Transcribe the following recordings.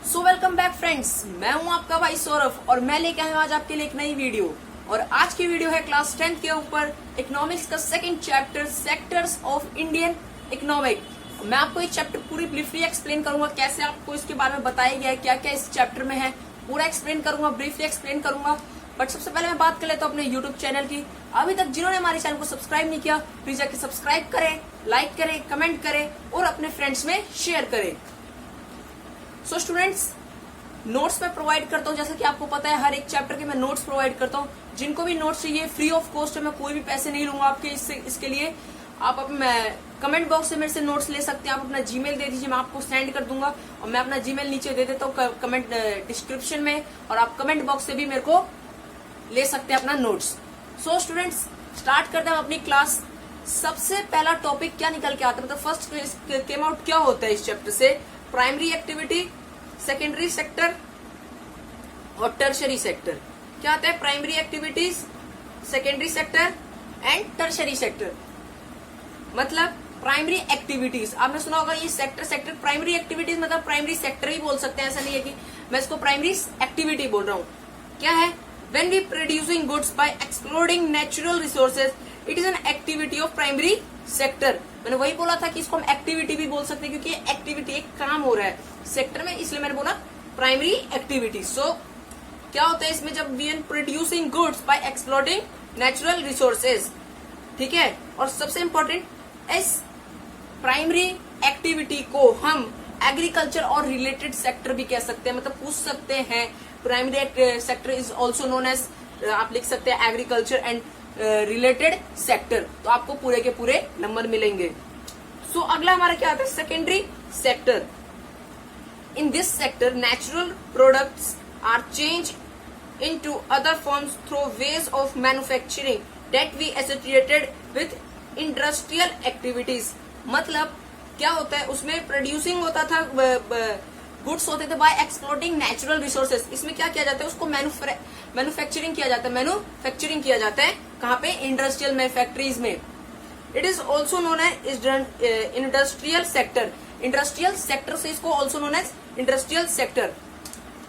So welcome back friends, मैं हूं आपका भाई सौरभ और मैं लेके आया हूं आज आपके लिए एक नई वीडियो। और आज की वीडियो है क्लास 10th के ऊपर इकोनॉमिक्स का second chapter sectors of Indian economic. मैं आपको ये चैप्टर पूरी ब्रीफली एक्सप्लेन करूंगा, कैसे आपको इसके बारे में बताया गया है, क्या क्या इस चैप्टर में है, पूरा एक्सप्लेन करूंगा, ब्रीफली एक्सप्लेन करूंगा। बट सबसे पहले मैं बात कर लेता हूं अपने यूट्यूब चैनल की। अभी तक जिन्होंने हमारे चैनल को सब्सक्राइब नहीं किया, प्लीज जाके सब्सक्राइब करें, लाइक करें, कमेंट करें और अपने फ्रेंड्स में शेयर करें। सो स्टूडेंट्स, नोट्स मैं प्रोवाइड करता हूँ, जैसा कि आपको पता है हर एक चैप्टर के मैं नोट्स प्रोवाइड करता हूँ। जिनको भी नोट्स चाहिए फ्री ऑफ कॉस्ट है, मैं कोई भी पैसे नहीं लूंगा आपके इसके लिए। आप कमेंट बॉक्स से मेरे से नोट्स ले सकते हैं। आप अपना जीमेल दे दीजिए, मैं आपको सेंड कर दूंगा और मैं अपना जीमेल नीचे दे देता हूँ कमेंट डिस्क्रिप्शन में, और आप कमेंट बॉक्स से भी मेरे को ले सकते हैं अपना नोट्स। सो स्टूडेंट्स, स्टार्ट करते हैं अपनी क्लास। सबसे पहला टॉपिक क्या निकल के आता है, मतलब फर्स्ट केम आउट क्या होता है इस चैप्टर से? प्राइमरी एक्टिविटी, सेकेंडरी सेक्टर और टर्शरी सेक्टर। क्या आता है? Primary activities, secondary sector and tertiary sector. मतलब प्राइमरी एक्टिविटीज आपने सुना होगा, ये सेक्टर प्राइमरी एक्टिविटीज मतलब प्राइमरी सेक्टर ही बोल सकते हैं, ऐसा नहीं है कि मैं इसको प्राइमरी एक्टिविटी बोल रहा हूँ। क्या है? When we producing goods by exploiting natural resources, it is an activity of primary sector। मैंने वही बोला था कि इसको हम एक्टिविटी भी बोल सकते हैं, क्योंकि एक्टिविटी एक काम हो रहा है सेक्टर में, इसलिए मैंने बोला प्राइमरी एक्टिविटी। सो क्या होता है इसमें? जब we are producing goods by exploiting natural resources, ठीक है। और सबसे इम्पोर्टेंट, इस प्राइमरी एक्टिविटी को हम एग्रीकल्चर और रिलेटेड सेक्टर भी कह सकते हैं, मतलब पूछ सकते हैं। Primary sector is also known as, आप लिख सकते हैं एग्रीकल्चर एंड रिलेटेड सेक्टर, तो आपको पूरे के पूरे नंबर मिलेंगे। सो अगला हमारा क्या आता है? Secondary sector. In this sector natural products are change into other forms through ways of manufacturing that we associated with industrial activities। मतलब क्या होता है उसमें? प्रोड्यूसिंग होता था, गुड्स होते थे बाय एक्सप्लोइटिंग नेचुरल रिसोर्सेज। इसमें क्या किया जाता है? उसको मैन्युफैक्चरिंग किया जाता है। मैन्युफैक्चरिंग किया जाता है कहाँ पे? इंडस्ट्रियल में, फैक्ट्रीज में। It is also known as industrial sector. Industrial sector से इसको also known as industrial sector.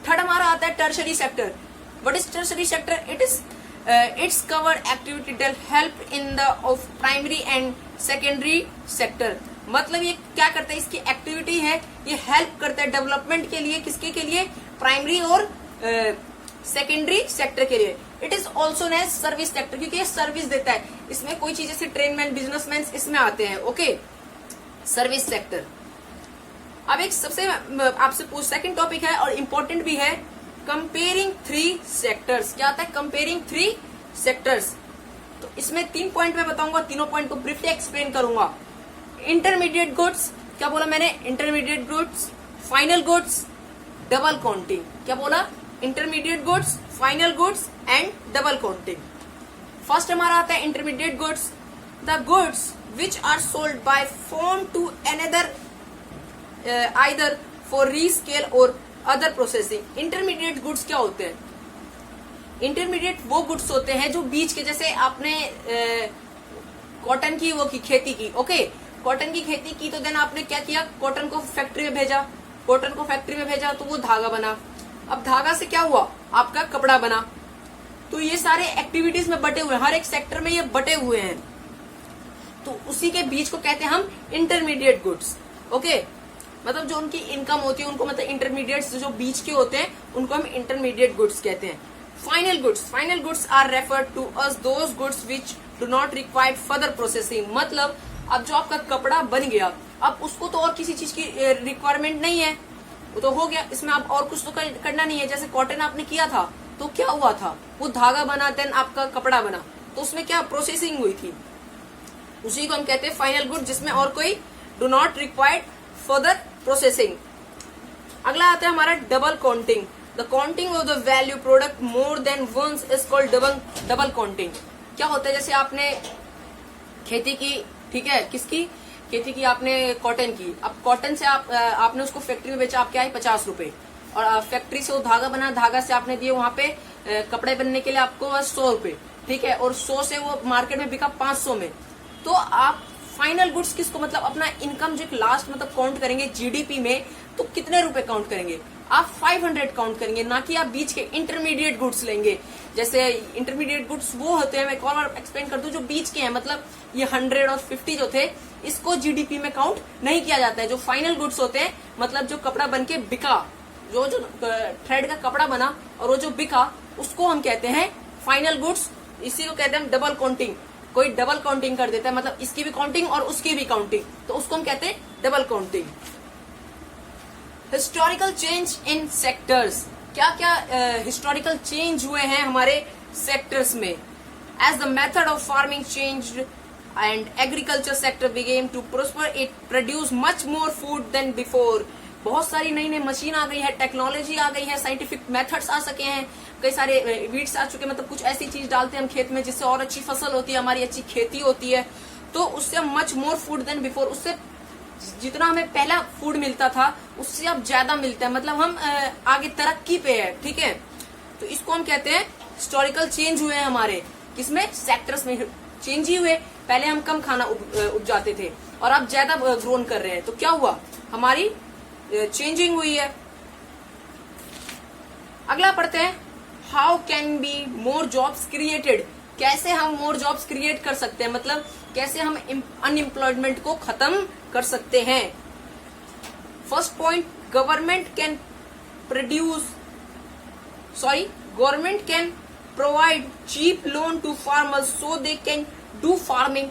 Third हमारा आता है tertiary sector. What is tertiary sector? It is its covered activity that help in the of primary and secondary sector। मतलब ये क्या करता है? इसकी एक्टिविटी है, ये हेल्प करता है डेवलपमेंट के लिए। किसके के लिए? प्राइमरी और सेकेंडरी सेक्टर के लिए। It is also Naz service sector, क्योंकि ये सर्विस देता है। इसमें कोई चीज जैसे ट्रेनमैन, बिजनेसमैन इसमें आते हैं। Okay, service sector. अब एक सबसे आपसे पूछ सेकंड टॉपिक है और इम्पोर्टेंट भी है, कंपेयरिंग थ्री सेक्टर्स। क्या आता है? Comparing three sectors. तो इसमें 3 पॉइंट मैं बताऊंगा, तीनों पॉइंट को ब्रीफली एक्सप्लेन करूंगा। इंटरमीडिएट गुड्स, क्या बोला मैंने? Intermediate goods, final goods, double counting. क्या बोला? Intermediate goods, final goods and double counting. First हमारा आता है intermediate goods, the goods which are sold by form to another either for rescale or other processing. Intermediate goods क्या होते हैं? Intermediate वो goods होते हैं जो बीच के, जैसे आपने कॉटन की वो की खेती की, ओके, कॉटन की खेती की, तो देन आपने क्या किया? कॉटन को फैक्ट्री में भेजा, कॉटन को फैक्ट्री में भेजा तो वो धागा बना। अब धागा से क्या हुआ? आपका कपड़ा बना। तो ये सारे एक्टिविटीज में बटे हुए हैं, हर एक सेक्टर में ये बटे हुए हैं, तो उसी के बीच को कहते हैं हम इंटरमीडिएट गुड्स। ओके, मतलब जो उनकी इनकम होती है उनको, मतलब इंटरमीडिएट्स जो बीच के होते हैं उनको हम इंटरमीडिएट गुड्स कहते हैं। Final goods, final goods are referred to as those goods which do not require further processing. मतलब अब जो आपका कपड़ा बन गया, अब उसको तो और किसी चीज की रिक्वायरमेंट नहीं है, वो तो हो गया, इसमें आप और कुछ तो करना नहीं है। जैसे कॉटन आपने किया था तो क्या हुआ था? वो धागा बना, देन आपका कपड़ा बना, तो उसमें क्या प्रोसेसिंग हुई थी, उसी को हम कहते हैं फाइनल गुड, जिसमें और कोई do not required further processing. अगला आता है हमारा double counting. The counting of the value product more than once is called double counting. क्या होता है? जैसे आपने खेती की, ठीक है, किसकी खेती की? आपने कॉटन की। अब कॉटन से आपने उसको फैक्ट्री में बेचा, आपके आए 50 रुपए, और फैक्ट्री से वो धागा बना, धागा से आपने दिए वहां पे कपड़े बनने के लिए आपको 100 रुपए, ठीक है, और 100 से वो मार्केट में बिका 500 में। तो आप फाइनल गुड्स किसको, मतलब अपना इनकम जो लास्ट मतलब काउंट करेंगे जीडीपी में, तो कितने रुपए काउंट करेंगे? आप 500 काउंट करेंगे, ना कि आप बीच के इंटरमीडिएट गुड्स लेंगे। जैसे इंटरमीडिएट गुड्स वो होते हैं, मैं एक और बार एक्सप्लेन कर दूं, जो बीच के हैं, मतलब ये 100 और 50 जो थे, इसको जीडीपी में काउंट नहीं किया जाता है। जो फाइनल गुड्स होते हैं, मतलब जो कपड़ा बन के बिका, जो थ्रेड का कपड़ा बना और वो जो बिका, उसको हम कहते हैं फाइनल गुड्स। इसी को कहते हैं डबल काउंटिंग। कोई डबल काउंटिंग कर देता है, मतलब इसकी भी काउंटिंग और उसकी भी काउंटिंग, तो उसको हम कहते हैं double counting. Historical change in sectors, क्या क्या हिस्टोरिकल चेंज हुए हैं हमारे सेक्टर्स में। As the method of farming changed and agriculture sector began to prosper, it produce much more food than before. बहुत सारी नई नई मशीन आ गई है, टेक्नोलॉजी आ गई है, साइंटिफिक मेथड्स आ सके हैं, कई सारे वीड्स आ चुके हैं, मतलब कुछ ऐसी चीज डालते हैं हम खेत में जिससे और अच्छी फसल होती है, हमारी अच्छी खेती होती है, तो उससे much more food than before, उससे जितना हमें पहला फूड मिलता था उससे अब ज्यादा मिलता है, मतलब हम आगे तरक्की पे है। ठीक है, तो इसको हम कहते हैं हिस्टोरिकल चेंज हुए हैं हमारे, किसमें, सेक्टर्स में चेंज ही हुए। पहले हम कम खाना उपजाते थे और अब ज्यादा ग्रोन कर रहे हैं, तो क्या हुआ, हमारी चेंजिंग हुई है। अगला पढ़ते हैं, how can be more jobs created, कैसे हम मोर जॉब्स क्रिएट कर सकते हैं, मतलब कैसे हम अनएम्प्लॉयमेंट को खत्म कर सकते हैं। First point, government can provide cheap loan to farmers so they can do farming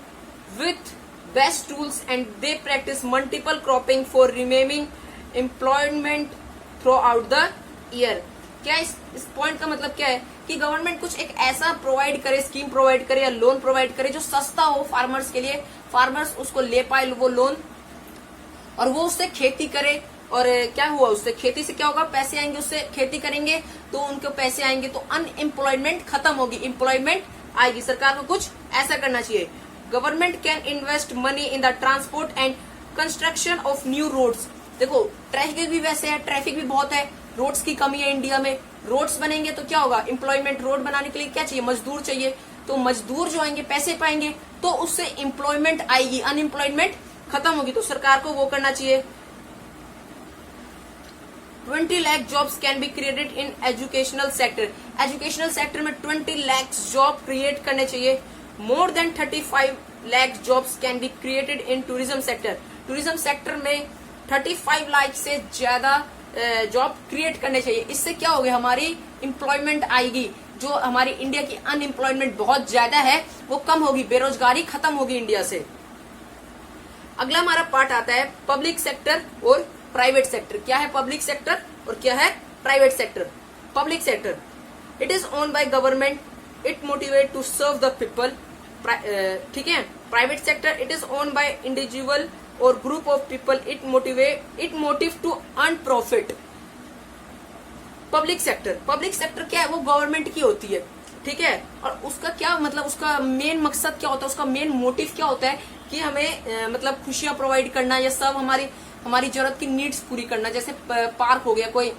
with best tools and they practice multiple cropping for remaining employment throughout the year. क्या इस पॉइंट का मतलब क्या है कि गवर्नमेंट कुछ एक ऐसा प्रोवाइड करे, स्कीम प्रोवाइड करे या लोन प्रोवाइड करे जो सस्ता हो फार्मर्स के लिए, फार्मर्स उसको ले पाए वो लोन, और वो उससे खेती करे। और क्या हुआ, उससे खेती से क्या होगा, पैसे आएंगे, उससे खेती करेंगे तो उनको पैसे आएंगे, तो अनएम्प्लॉयमेंट खत्म होगी, एम्प्लॉयमेंट आएगी। सरकार को कुछ ऐसा करना चाहिए। Government can invest money in the transport and construction of new roads. देखो ट्रैफिक भी वैसे है, ट्रैफिक भी बहुत है, रोड्स की कमी है इंडिया में, रोड्स बनेंगे तो क्या होगा, एम्प्लॉयमेंट। रोड बनाने के लिए क्या चाहिए, मजदूर चाहिए, तो मजदूर जो आएंगे पैसे पाएंगे, तो उससे एम्प्लॉयमेंट आएगी, अनएम्प्लॉयमेंट खत्म होगी, तो सरकार को वो करना चाहिए। 20 lakh jobs can be created in educational sector, educational sector में 20 लाख जॉब क्रिएट करने चाहिए। More than 35 lakh jobs can be created in tourism sector, tourism sector में 35 लाख से ज्यादा जॉब क्रिएट करने चाहिए। इससे क्या होगा, हमारी एम्प्लॉयमेंट आएगी, जो हमारी इंडिया की अनएम्प्लॉयमेंट बहुत ज्यादा है वो कम होगी, बेरोजगारी खत्म होगी इंडिया से। अगला हमारा पार्ट आता है पब्लिक सेक्टर और प्राइवेट सेक्टर। क्या है पब्लिक सेक्टर और क्या है private sector. Public sector, it is own by government, it motivate to serve the people. ठीक है, private sector, it is own by individual और group of people, it motive to earn profit. Public sector क्या है, वो government की होती है। ठीक है, और उसका क्या मतलब, उसका मेन मकसद क्या होता है, उसका मेन मोटिव क्या होता है कि हमें मतलब खुशियां प्रोवाइड करना, या सब हमारी जरूरत की नीड्स पूरी करना। जैसे पार्क हो गया, कोई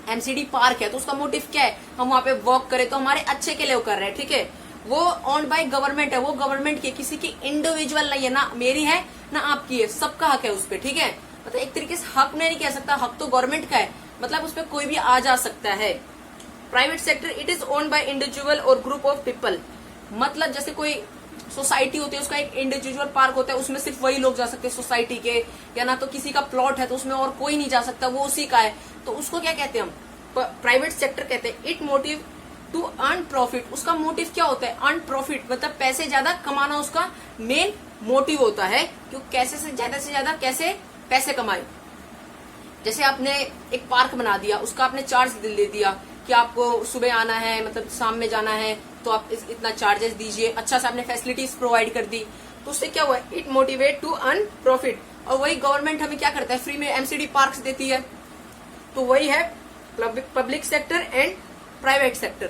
एमसीडी पार्क है, तो उसका मोटिव क्या है, हम वहां पे वॉक करें तो हमारे अच्छे के लिए वो कर रहे हैं। ठीक है, वो ऑन बाय गवर्नमेंट है, वो गवर्नमेंट की, किसी की इंडिविजुअल नहीं है, ना मेरी है ना आपकी है, सबका हक है उस पर। ठीक है, मतलब एक तरीके से हक नहीं कह सकता, हक तो गवर्नमेंट का है, मतलब उस पर कोई भी आ जा सकता है। Private sector, it is own by individual और ग्रुप ऑफ पीपल, मतलब जैसे कोई सोसाइटी होती है, उसका एक इंडिविजुअल पार्क होता है, उसमें सिर्फ वही लोग जा सकते हैं सोसाइटी के, या ना तो किसी का प्लॉट है तो उसमें और कोई नहीं जा सकता, वो उसी का है, तो उसको क्या कहते हैं हम, प्राइवेट सेक्टर कहते हैं। It motive to earn profit, उसका मोटिव क्या होता है, अर्न प्रॉफिट, मतलब पैसे ज्यादा कमाना उसका मेन मोटिव होता है, क्यों कैसे से ज्यादा कैसे पैसे कमाए। जैसे आपने एक पार्क बना दिया, उसका आपने चार्ज दे दिया कि आपको सुबह आना है, मतलब शाम में जाना है, तो आप इतना चार्जेस दीजिए, अच्छा से आपने फैसिलिटीज प्रोवाइड कर दी, तो उससे क्या हुआ, it motivate to earn profit. और वही गवर्नमेंट हमें क्या करता है, फ्री में एमसीडी पार्क्स देती है, तो वही है public sector and private sector.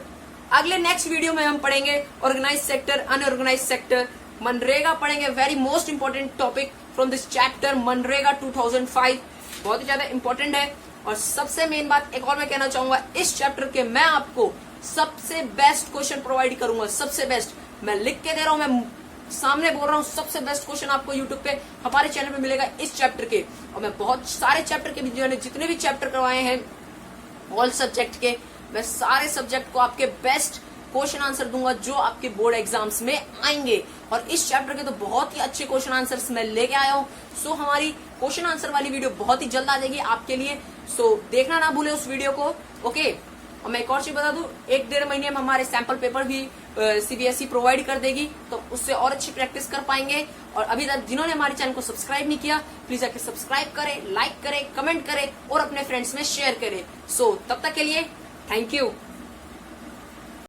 अगले नेक्स्ट वीडियो में हम पढ़ेंगे ऑर्गेनाइज सेक्टर, अनऑर्गेनाइज सेक्टर, मनरेगा पढ़ेंगे, very most important topic from this chapter, मनरेगा 2005, बहुत ही ज्यादा इंपॉर्टेंट है। और सबसे मेन बात एक और मैं कहना चाहूंगा, इस चैप्टर के मैं आपको सबसे बेस्ट क्वेश्चन प्रोवाइड करूंगा, सबसे बेस्ट मैं लिख के दे रहा हूं, मैं सामने बोल रहा हूँ, सबसे बेस्ट क्वेश्चन आपको यूट्यूब पे हमारे चैनल पे मिलेगा इस चैप्टर के। और मैं बहुत सारे चैप्टर के वीडियो ने जितने भी चैप्टर करवाए हैं ऑल सब्जेक्ट के, मैं सारे सब्जेक्ट को आपके बेस्ट क्वेश्चन आंसर दूंगा जो आपके बोर्ड एग्जाम्स में आएंगे। और इस चैप्टर के तो बहुत ही अच्छे क्वेश्चन आंसर्स मैं लेके आया हूँ। सो हमारी क्वेश्चन आंसर वाली वीडियो बहुत ही जल्द आ जाएगी आपके लिए। सो देखना ना भूले उस वीडियो को, ओके। और मैं एक और चीज बता दूं, 1-1.5 महीने में हमारे सैंपल पेपर भी सीबीएसई प्रोवाइड कर देगी, तो उससे और अच्छी प्रैक्टिस कर पाएंगे। और अभी तक जिन्होंने हमारे चैनल को सब्सक्राइब नहीं किया, प्लीज आके सब्सक्राइब करें, लाइक करें, कमेंट करें और अपने फ्रेंड्स में शेयर करें। सो तब तक के लिए थैंक यू।